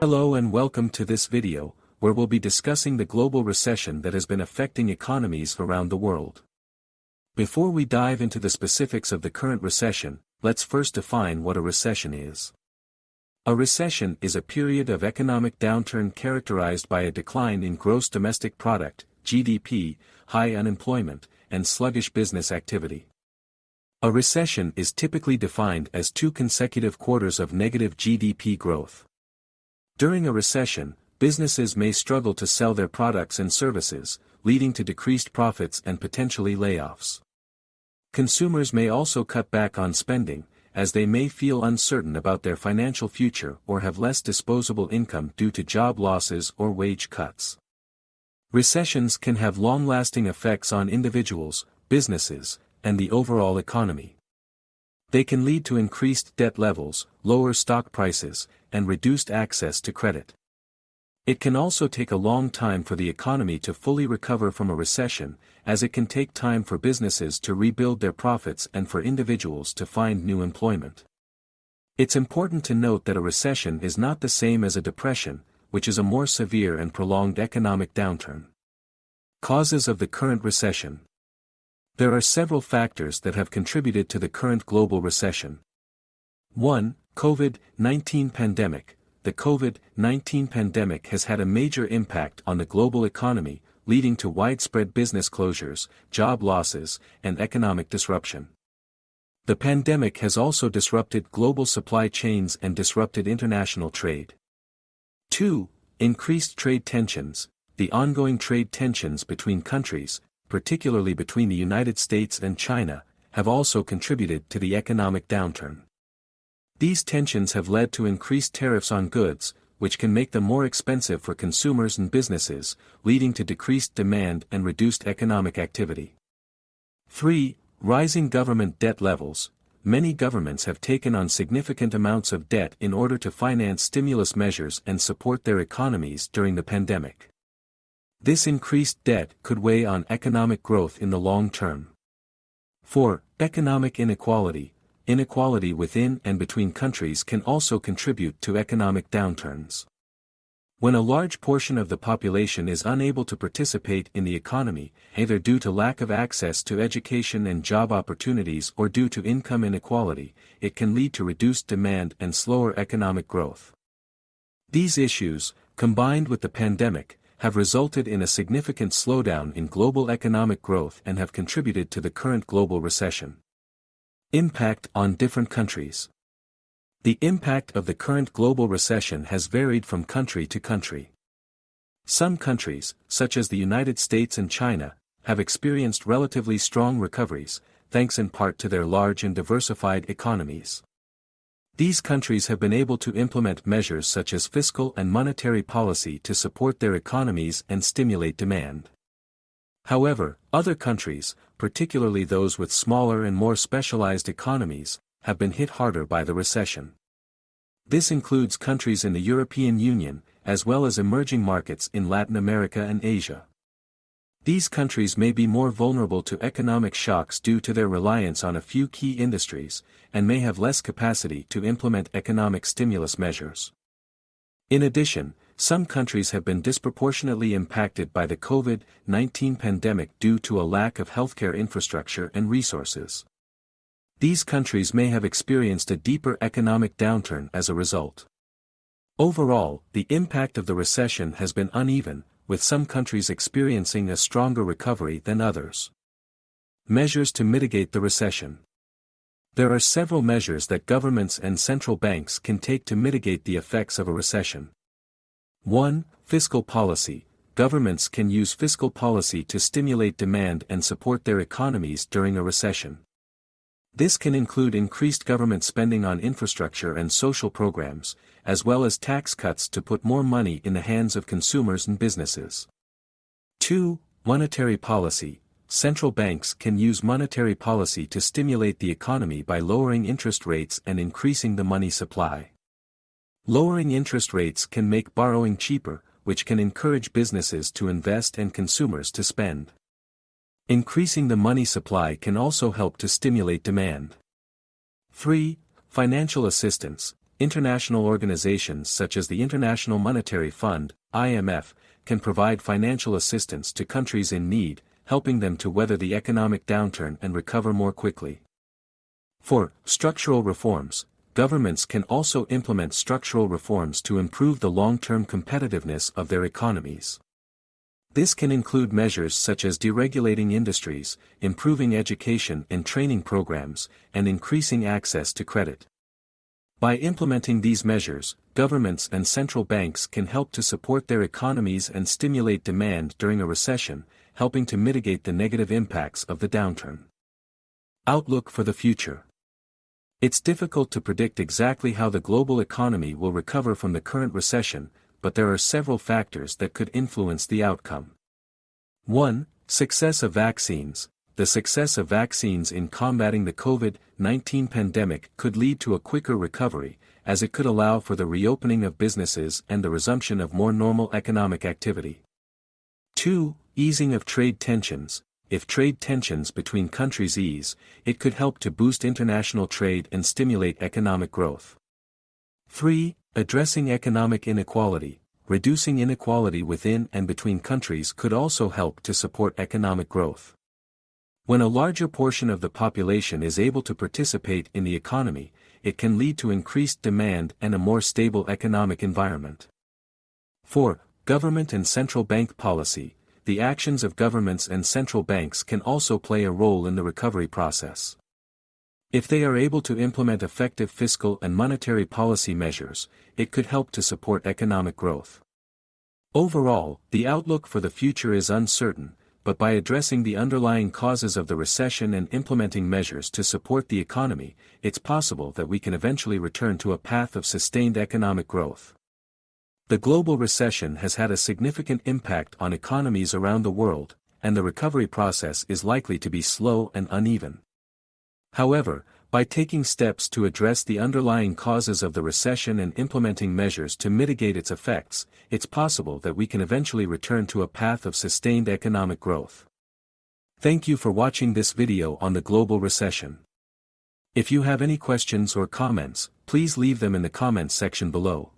Hello and welcome to this video, where we'll be discussing the global recession that has been affecting economies around the world. Before we dive into the specifics of the current recession, let's first define what a recession is. A recession is a period of economic downturn characterized by a decline in gross domestic product, GDP, high unemployment, and sluggish business activity. A recession is typically defined as 2 consecutive quarters of negative GDP growth. During a recession, businesses may struggle to sell their products and services, leading to decreased profits and potentially layoffs. Consumers may also cut back on spending, as they may feel uncertain about their financial future or have less disposable income due to job losses or wage cuts. Recessions can have long-lasting effects on individuals, businesses, and the overall economy. They can lead to increased debt levels, lower stock prices, and reduced access to credit. It can also take a long time for the economy to fully recover from a recession, as it can take time for businesses to rebuild their profits and for individuals to find new employment. It's important to note that a recession is not the same as a depression, which is a more severe and prolonged economic downturn. Causes of the current recession. There are several factors that have contributed to the current global recession. 1. COVID-19 pandemic. The COVID-19 pandemic has had a major impact on the global economy, leading to widespread business closures, job losses, and economic disruption. The pandemic has also disrupted global supply chains and disrupted international trade. 2. Increased trade tensions. The ongoing trade tensions between countries, particularly between the United States and China, have also contributed to the economic downturn. These tensions have led to increased tariffs on goods, which can make them more expensive for consumers and businesses, leading to decreased demand and reduced economic activity. 3. Rising government debt levels. Many governments have taken on significant amounts of debt in order to finance stimulus measures and support their economies during the pandemic. This increased debt could weigh on economic growth in the long term. 4. Economic inequality. Inequality within and between countries can also contribute to economic downturns. When a large portion of the population is unable to participate in the economy, either due to lack of access to education and job opportunities or due to income inequality, it can lead to reduced demand and slower economic growth. These issues, combined with the pandemic, have resulted in a significant slowdown in global economic growth and have contributed to the current global recession. Impact on different countries. The impact of the current global recession has varied from country to country. Some countries, such as the United States and China, have experienced relatively strong recoveries, thanks in part to their large and diversified economies. These countries have been able to implement measures such as fiscal and monetary policy to support their economies and stimulate demand. However, other countries, particularly those with smaller and more specialized economies, have been hit harder by the recession. This includes countries in the European Union, as well as emerging markets in Latin America and Asia. These countries may be more vulnerable to economic shocks due to their reliance on a few key industries, and may have less capacity to implement economic stimulus measures. In addition, some countries have been disproportionately impacted by the COVID-19 pandemic due to a lack of healthcare infrastructure and resources. These countries may have experienced a deeper economic downturn as a result. Overall, the impact of the recession has been uneven, with some countries experiencing a stronger recovery than others. Measures to mitigate the recession. There are several measures that governments and central banks can take to mitigate the effects of a recession. 1. Fiscal policy. Governments can use fiscal policy to stimulate demand and support their economies during a recession. This can include increased government spending on infrastructure and social programs, as well as tax cuts to put more money in the hands of consumers and businesses. 2. Monetary policy. Central banks can use monetary policy to stimulate the economy by lowering interest rates and increasing the money supply. Lowering interest rates can make borrowing cheaper, which can encourage businesses to invest and consumers to spend. Increasing the money supply can also help to stimulate demand. 3. Financial assistance. international organizations such as the International Monetary Fund, IMF, can provide financial assistance to countries in need, helping them to weather the economic downturn and recover more quickly. 4. Structural reforms. Governments can also implement structural reforms to improve the long-term competitiveness of their economies. This can include measures such as deregulating industries, improving education and training programs, and increasing access to credit. By implementing these measures, governments and central banks can help to support their economies and stimulate demand during a recession, helping to mitigate the negative impacts of the downturn. Outlook for the future. It's difficult to predict exactly how the global economy will recover from the current recession, but there are several factors that could influence the outcome. 1. Success of vaccines. The success of vaccines in combating the COVID-19 pandemic could lead to a quicker recovery, as it could allow for the reopening of businesses and the resumption of more normal economic activity. 2. Easing of trade tensions. If trade tensions between countries ease, it could help to boost international trade and stimulate economic growth. 3. Addressing economic inequality. Reducing inequality within and between countries could also help to support economic growth. When a larger portion of the population is able to participate in the economy, it can lead to increased demand and a more stable economic environment. 4. Government and central bank policy. The actions of governments and central banks can also play a role in the recovery process. If they are able to implement effective fiscal and monetary policy measures, it could help to support economic growth. Overall, the outlook for the future is uncertain, but by addressing the underlying causes of the recession and implementing measures to support the economy, it's possible that we can eventually return to a path of sustained economic growth. The global recession has had a significant impact on economies around the world, and the recovery process is likely to be slow and uneven. However, by taking steps to address the underlying causes of the recession and implementing measures to mitigate its effects, it's possible that we can eventually return to a path of sustained economic growth. Thank you for watching this video on the global recession. If you have any questions or comments, please leave them in the comments section below.